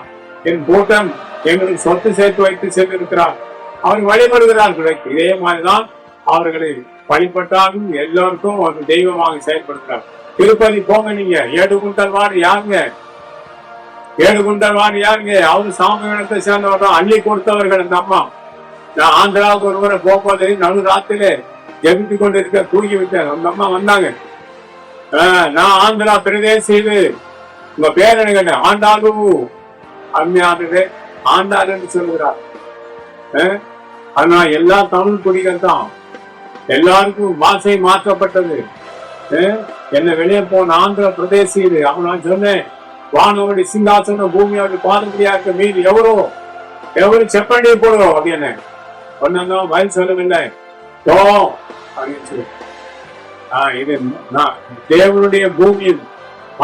என் கூட்டம் எங்களுக்கு சொத்து சேர்த்து வைத்து செய்திருக்கிறார். அவர் வழிபடுகிறார்கள். இதே மாதிரிதான் அவர்களை வழிபட்டாலும் எல்லோருக்கும் ஒரு தெய்வமாக செயல்படுகிறார். திருப்பதி போங்க, நீங்க 7 குண்டல் வாடு யாருங்க? 7 குண்டல் வாடு யாருங்க? அவரு சாமியத்தை சேர்ந்தவர் தான். அள்ளி கொடுத்தவர்கள் அந்த அம்மா. நான் ஆந்திராவுக்கு ஒரு முறை போகும்போது நடு ராத்திரிலே ஜெபித்து கொண்டு இருக்க தூக்கி விட்டேன். அந்த அம்மா வந்தாங்க. நான் ஆந்திரா பிரதேச, இது உங்க பேர் என்ன? ஆண்டாளு. அருமையானது ஆண்டாளுன்னு சொல்லுகிறார். ஆனா எல்லா தமிழ் குடிகள் தான். எல்லாருக்கும் பாஷை மாற்றப்பட்டது. என்ன வெளியே போன ஆந்திர பிரதேச, இது அவன் நான் சொன்னேன், வானவடி சிங்காசனம் பூமியோட பாதுபடியா இருக்க மீது எவரு செப்பண்டி போடுவோம் அப்படின்னு ஒன்னா பதில் சொல்லவில்லை. இது தேவனுடைய பூமியில்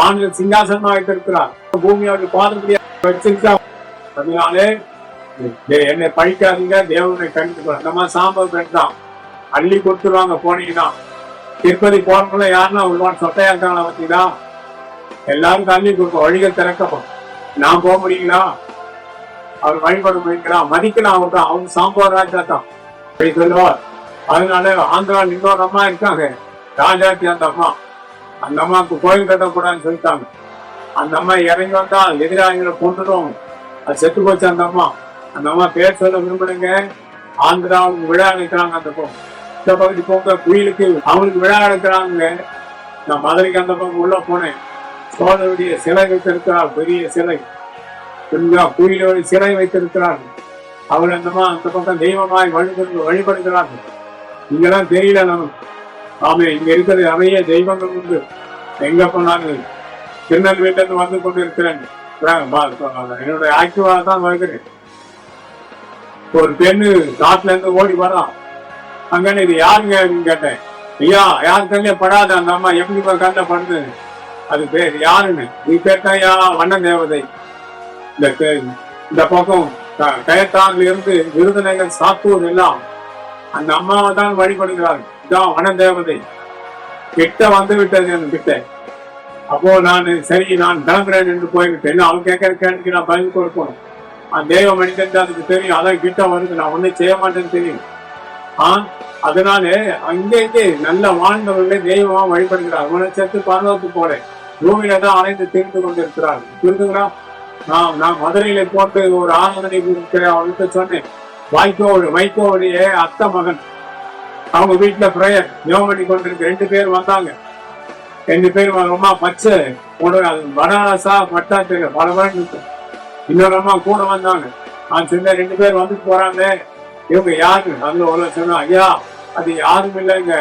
ஆண்டு சிங்காசனமா வைத்திருக்கிறார். பூமியோட பாதுபடியா வச்சிருக்கா. அதனாலே என்னை படிக்காதீங்க, தேவனை கண்டிப்பா. நம்ம சாம்பல் பெண் தான், அள்ளி கொடுத்துருவாங்க. போனீங்கன்னா திருப்பதி போனவங்கள யாருன்னா உள்வான் சொட்டையா இருக்காங்களா பார்த்தீங்களா? எல்லாரும் தள்ளி கொடுப்போம். வழிகள் திறக்கப்படும். நான் போக முடியுங்களா? அவர் வழிபட முடியுங்களா? மதிக்கலாம். அவர் தான், அவங்க சாம்பார் ராஜா தான் அப்படி சொல்லுவார். அதனால ஆந்திராவில் இன்னொரு அம்மா இருக்காங்க, ராஜாத்தி. அந்த அம்மாவுக்கு கோயில் கட்டக்கூடாதுன்னு சொல்லிட்டாங்க. அந்த அம்மா இறங்கி வந்தா எதிராளிகளை கொண்டுடும், அது செத்து போச்சு. அந்த அம்மா பேர் சொல்ல விரும்புடுங்க. ஆந்திராவுக்கு விழா அழைக்கிறாங்க. அந்த இந்த பகுதி போங்க, குயிலுக்கு அவங்களுக்கு விழா எடுக்கிறாங்க. நான் மதுரைக்கு அந்த பக்கம் உள்ள போனேன். சோழருடைய சிலை வைத்திருக்கிறார், பெரிய சிலை. குயிலோட சிலை வைத்திருக்கிறார். அவர் அந்த பக்கம் தெய்வமாய் வழிபடுகிறார்கள். இங்கெல்லாம் தெரியல நமக்கு. ஆமே, இங்க இருக்கிற நிறைய தெய்வங்கள் உண்டு. எங்க போனாலும் திருநெல்வேலில இருந்து வந்து கொண்டு இருக்கிறேன். என்னுடைய ஆக்டிவா தான் வருகிறேன். ஒரு பெண்ணு காட்டுல இருந்து ஓடி வரான். அங்க இது யாருங்க அப்படின்னு கேட்டேன். ஐயா, யார் கண்ணிலே படாத அந்த அம்மா எப்படி கண்ணில் படுது? அது பேர் யாருன்னு நீ கேட்டாயா? வண்ண தேவதை. இந்த பக்கம் கயத்தாறுல இருந்து விருதுநகர், சாத்தூர் எல்லாம் அந்த அம்மாவை தான் வழிபடுகிறார்கள். இதான் வன தேவதை. கிட்ட வந்து விட்டது என் கிட்ட. அப்போ நான் சரி, நான் கிளம்புறேன் என்று போய்விட்டேன். அவன் கேட்கற கேள்விக்கு நான் பதில் கொடுக்கணும். அந்த தெய்வ மனிதன் அதுக்கு தெரியும். அதான் கிட்ட வருது, நான் ஒன்னும் செய்ய மாட்டேன்னு தெரியும். அதனால அங்கே நல்ல வாழ்ந்தவர்களே தெய்வமா வழிபடுகிறார். அவனை சேர்த்து பரவத்து போல பூமியில தான் அனைத்து தெரிந்து கொண்டிருக்கிறார். புரிந்துங்களா? நான் மதுரையில போட்டு ஒரு ஆராதனை அவனுக்கு சொன்னேன். வைகோவுடைய அத்தை மகன், அவங்க வீட்டுல பிரேயர் யோகம் பண்ணி கொண்டிருக்கு. 2 பேர் வந்தாங்க. 2 பேர் ரொம்ப பச்சை வடாசா பட்டா தெரியும், பல இன்னொரு அம்மா கூட வந்தாங்க. நான் சொன்னேன் 2 பேர் வந்துட்டு போறாங்க, இவங்க யாரு? அதுல ஒரு சொன்னா, ஐயா அது யாரும் இல்லைங்க,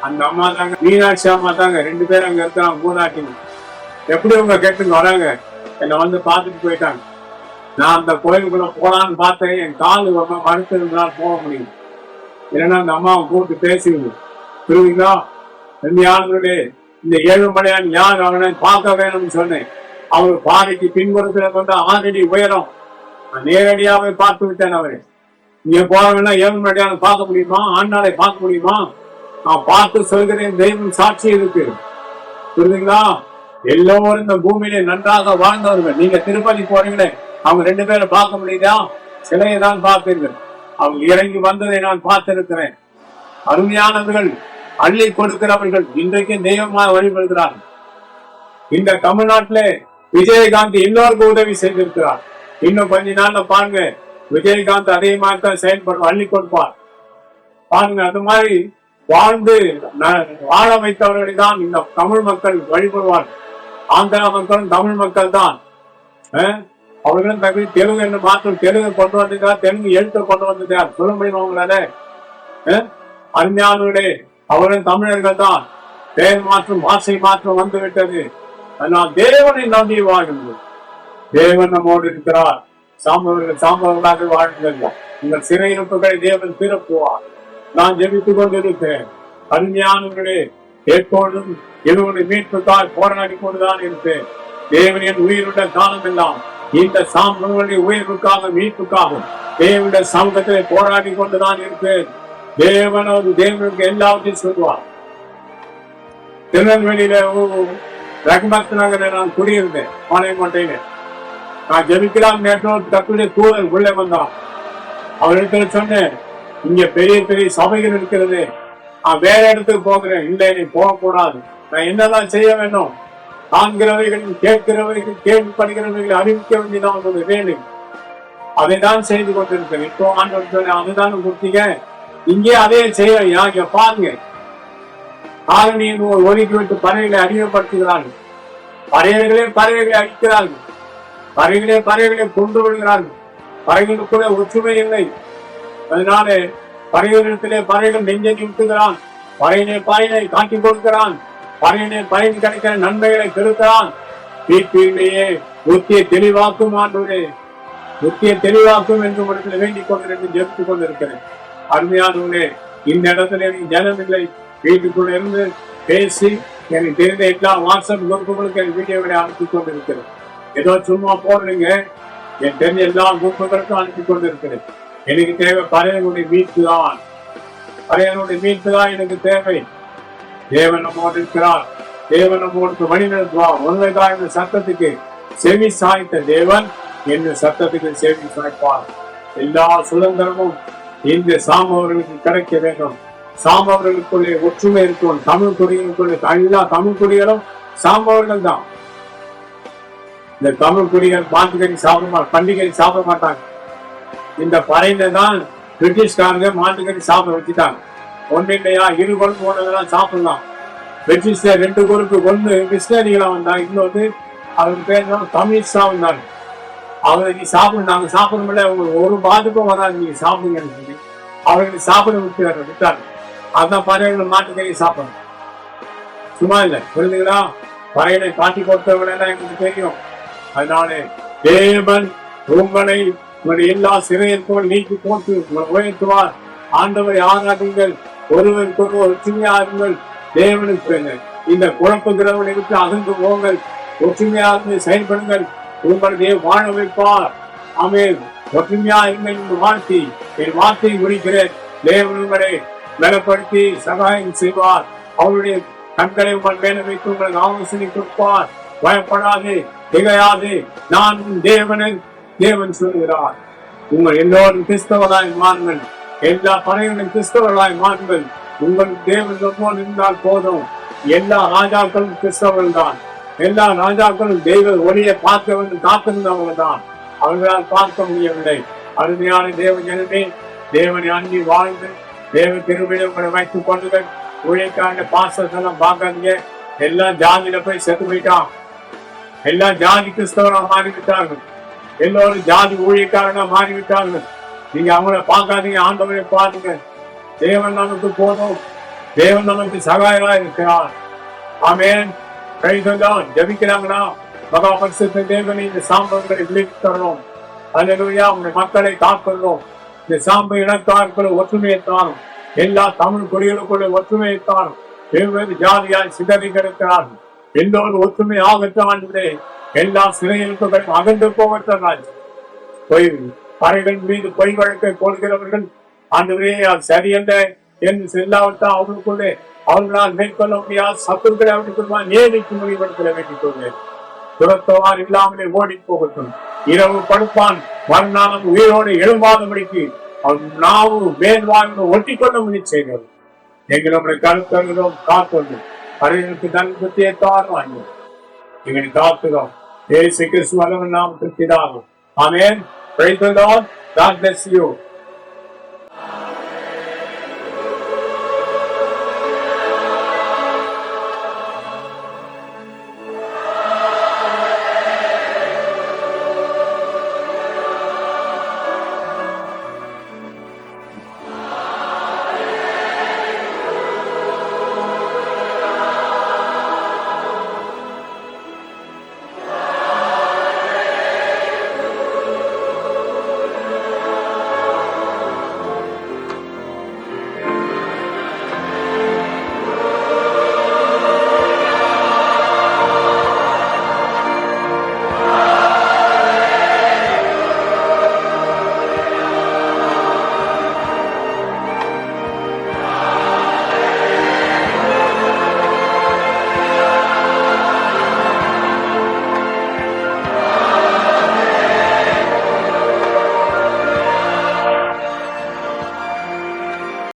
அந்த அம்மா தாங்க, மீனாட்சி அம்மா தாங்க. 2 பேரும் அங்க இருக்கிறாங்க, பூநாட்டிங்க. எப்படி உங்க கேட்டுங்க வராங்க, என்னை வந்து பார்த்துட்டு போயிட்டாங்க. நான் அந்த கோயிலுக்குள்ள போலான்னு பார்த்தேன். என் கால் ரொம்ப மறுத்திருந்தால் போக முடியும். இல்லைன்னா அந்த அம்மாவை கூப்பிட்டு பேசுவீங்க. புரியுதுங்களா? ஆளுங்களே, இந்த ஏழுமலையான் யார், அவனை பார்க்க வேணும்னு சொன்னேன். அவர் பாறைக்கு பின்புறத்துல கொண்டு 6 அடி உயரம். நான் நேரடியாவே பார்த்து விட்டேன். அவரை இங்க போறவங்கன்னா ஏழுமலையான் பார்க்க முடியுமா? ஆண்டாளை பார்க்க முடியுமா? நான் பார்த்து சொல்கிறேன், தெய்வம் சாட்சி இருக்கு. புரியுதுங்களா? எல்லோரும் இந்த பூமியிலே நன்றாக வாழ்ந்தவர்கள். நீங்க திருப்பதி போறீங்களே, அவங்க 2 பேரை பார்க்க முடியுதா? சிலையை தான் பார்ப்பீர்கள். அவங்க இறங்கி வந்ததை நான் பார்த்திருக்கிறேன். அருமையானவர்கள், அள்ளி கொடுக்கிறவர்கள் இன்றைக்கு தெய்வமாக வழிபடுகிறார்கள். இந்த தமிழ்நாட்டில விஜயகாந்த் எல்லோருக்கும் உதவி செய்திருக்கிறார். இன்னும் கொஞ்ச நாள்ல பாருங்க, விஜயகாந்த் அதே மாதிரி தான் செயல்படுவார், அள்ளி கொடுப்பார். பாருங்க, அது மாதிரி வாழ்ந்து வாழ வைத்தவர்களை தான் இந்த தமிழ் மக்கள் வழிபடுவார். ஆந்திரா மக்களும் தமிழ் மக்கள் தான். அவர்களும் தமிழ் தெலுங்கு என்று மாற்றம் தெலுங்கு கொண்டு வந்திருக்கார், தெலுங்கு எழுத்து கொண்டு வந்திருக்கார். சொல்ல முடியும் அவங்களால? அருமையானவர்களே, அவர்களும் தமிழர்கள் தான். பெயர் மாற்றம் பாஷை மாற்றம் வந்து விட்டது. அதனால் தேவனை நம்பி வாழுங்கள். தேவன் நம்மோடு இருக்கிறார். சாம்பவர்களாக வாழுங்கள். உங்கள் சிறையிருப்புகளை தேவன் திறப்புவார். நான் ஜெபித்துக் கொண்டிருக்கிறேன். அருமையானவர்களே, எப்பொழுதும் என்னுடைய மீட்புக்காக போராடி கொண்டுதான் இருப்பேன். தேவனின் உயிருள்ள காலம் எல்லாம் இந்த சாம்பவர்களுடைய உயர்வுக்காக மீட்புக்காக தேவனுடைய சமூகத்திலே போராடி கொண்டுதான் இருப்பேன். தேவனுக்கு எல்லாத்தையும் சொல்வார். திருநெல்வேலியில ரகுமத் நகர நான் குடியிருந்தேன். பாளையங்கோட்டையில நான் ஜெபிக்கலாம் நேற்று தக்குடைய தூதர் உள்ளே வந்தான். அவர்கிட்ட சொன்னேன், இங்க பெரிய பெரிய சபைகள் இருக்கிறது, நான் வேற இடத்துக்கு போகிறேன். இல்லை, நீ போகக்கூடாது. நான் என்னதான் செய்ய வேண்டும்? காண்கிறவைகள், கேட்கிறவைகள், கேள்விப்படுகிறவைகள் அறிவிக்க வேண்டியதான் உங்களுடைய வேலை. அதை தான் செய்து கொண்டிருக்கிறேன். இப்போ ஆண்டவர் அதுதான் கொடுத்தீங்க, இங்கே அதே செய்ய. இங்க பாருங்க, காலனியின் ஒதுக்கி விட்டு பறவைகளை அறிமுகப்படுத்துகிறார்கள். பறவைகளை அடிக்கிறார்கள். பறவைகளை கொண்டு விடுகிறார்கள். பறவைகளுக்குள்ள ஒற்றுமை இல்லை. அதனால பறவைகளிடத்திலே பறவைகள் நெஞ்சை நிறுத்துகிறான். பறையினை காட்டி கொடுக்கிறான். பறையின் கிடைக்கிற நன்மைகளை பெறுகிறான். வீட்டிலேயே புத்தியை தெளிவாக்கும் ஆண்டவரே, புத்தியை தெளிவாக்கும் என்று இடத்துல வேண்டிக் கொண்டிருந்து ஜெபித்துக் கொண்டிருக்கிறேன். அருமையானவர்களே, இந்த இடத்துல எனக்கு ஜனம் இல்லை. வீட்டுக்குள்ள இருந்து பேசி எனக்கு தெரிந்த எல்லா வாட்ஸ்அப் குரூப்புகளுக்கு என் வீடியோவை அனுப்பி கொண்டிருக்கிறேன். ஏதோ சும்மா போடுறீங்க, என் தெரிஞ்ச எல்லா குரூப்புகளுக்கும் அனுப்பி கொண்டிருக்கிறேன். எனக்கு தேவை பறையனுடைய மீட்பு தான். பறையனுடைய மீட்பு தான் எனக்கு தேவை. தேவன் நம்மோடு இருக்கிறார். தேவன் நம்மோடு வழி நடத்துவார். உண்மைதான் இந்த சத்தத்துக்கு செவி சாய்த்த தேவன் என்ன சத்தத்துக்கு செவி சாய்ப்பார். எல்லா சுதந்திரமும் இந்த சாம்பவர்களுக்கு கிடைக்க வேண்டும். சாம்பவர்களுக்குள்ளே ஒற்றுமை இருக்கும். தமிழ் குடிகளுக்குள்ளே எல்லா தமிழ் குடிகளும் சாம்பவர்கள் தான். இந்த தமிழ் குடிகள் மாட்டுக்கறி பண்டிகை சாப்பிட மாட்டாங்க. இந்த பறையில தான் பிரிட்டிஷ்காரங்க மாட்டுக்கறி சாப்பிட வச்சுட்டாங்க. ஒண்ணு இல்லையா, 2 குரூப் போனதெல்லாம் சாப்பிடலாம். பிரிட்டிஷ்ல 2 குரூப்பு, ஒண்ணு கிறிஸ்டியனிகளா வந்தாங்க, இன்னொரு அவருக்கு பேர் கம்யூனிஸ்டா வந்தாங்க. அவங்க நீ சாப்பிடு, நாங்க சாப்பிட முடியல, உங்களுக்கு ஒரு பாதிப்பும் வராது, நீங்க சாப்பிடுங்கன்னு சொல்லி அவர்களை சாப்பிட விட்டாங்க. அதான் பறவைகள் மாட்டுக்கறி சாப்பிடணும். சும்மா இல்லை, புரிஞ்சுங்களா? பறையினை காட்டி கொடுத்தவங்க எல்லாம் எங்களுக்கு தெரியும். அதனால தேவன் உங்களை உங்களுடைய எல்லா சிறையிருப்புகள் நீக்கி போட்டு உங்களை உயர்த்துவார். ஆண்டவரை ஆராடுங்கள், ஒருவருக்கு ஒற்றுமையாருங்கள், தேவனுக்கு இந்த குழப்பங்கிறவனை விட்டு அகன்று போங்கள், ஒற்றுமையாக செயல்படுங்கள், உங்களுடைய வாழ வைப்பார். ஆமென். ஒற்றுமையா இருங்கள் என்று வாழ்த்தி என் வார்த்தையை முடிக்கிறேன். தேவன் உங்களை பலப்படுத்தி சகாயம் செய்வார். அவருடைய கண்களை உங்கள் மேல வைத்து உங்களுக்கு ஆலோசனை கொடுப்பார். பயப்படாது, திகையாது, நான் தேவன் சொல்லுகிறார். உங்கள் எல்லோரும் கிறிஸ்தவராய் மாறுங்கள். எல்லா பறைகளும் கிறிஸ்தவர்களாய் மாறுங்கள். உங்கள் தேவன் ரொம்ப இருந்தால் போதும். எல்லா ராஜாக்களும் கிறிஸ்தவர்கள் தான். எல்லா ராஜாக்களும் தெய்வ ஒளியை பார்க்க வந்து காத்திருந்தவங்க தான். அவர்களால் பார்க்க முடியவில்லை. அருமையான தேவ ஜனமே, தேவனை அங்கி வாழ்ந்து தேவ திருவிழா உங்களை வைத்துக் கொண்டுகள். உழைக்காண்ட பாசத்தெல்லாம் பார்க்காதீங்க. எல்லா ஜாதியில போய் செத்து போயிட்டான். எல்லா ஜாதி கிறிஸ்தவராக மாறிவிட்டார்கள். எல்லோரும் ஜாதி ஊழியக்காரனா மாறிவிட்டார்கள். நீங்க அவங்கள பார்க்காதீங்க, ஆண்டவரை பாருங்க. தேவன் நமக்கு போதும். தேவன் நமக்கு சகாயமா இருக்கிறார். ஆமென். கைதான் ஜபிக்கிறாங்களா? மகா பரிசுத்த தேவனை இந்த சாம்பவங்களை விளைவித்து தரணும். அல்லேலூயா. உங்க மக்களை காக்கணும். இந்த சாம்ப இனத்தாருக்குள்ள ஒற்றுமையை தாரும். எல்லா தமிழ் குடிகளுக்குள்ள ஒற்றுமையை தாரும். வெவ்வேறு ஜாதியால் சிதறி கிடக்கிறார்கள். எல்லோரும் ஒற்றுமை ஆகத்தாண்டே. எல்லா சிறையிருப்புகளும் அகன்று போகத்தான். பொய் பறைகள் மீது பொய் வழக்கை போடுகிறவர்கள் ஆண்டவரே அது சரியல்ல என்று செல்லாவிட்டால் அவர்களுக்குள்ளே அவர்களால் மேற்கொள்ள முடியாது சத்துருக்களை அவர்களுக்கு நேரிட்டு முடிவெடுக்க வேண்டிக் கொள்வேன். துரத்தவார் இல்லாமலே ஓடி போகட்டும். இரவு படுப்பான் மறுநாளும் உயிரோடு எழும்பாதபடிக்கு அவன் நாவு மேல்வாங்க ஒட்டி கொள்ள முயற்சி செய்கிறது. எங்களுடைய கருத்தருகிறோம் காத்தொண்டு அறிவுக்கு தன் புத்தியை தாழ்வாங்க எங்களை காத்துகிறோம். இயேசு கிறிஸ்து வல்லவன் நாமத்தில் பிதாவே. ஆமென். Praise the Lord. God bless you.